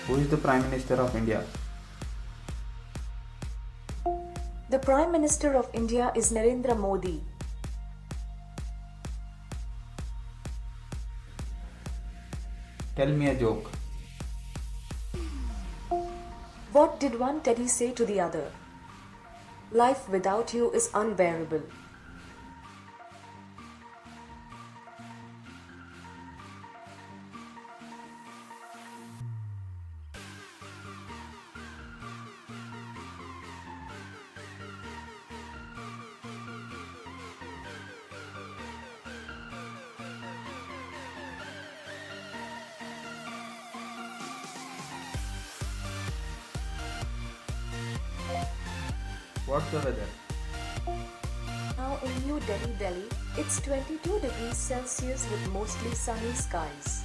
Who is the Prime Minister of India? The Prime Minister of India is Narendra Modi. Tell me a joke. What did one teddy say to the other? Life without you is unbearable. What's the weather? Now in New Delhi, it's 22 degrees Celsius with mostly sunny skies.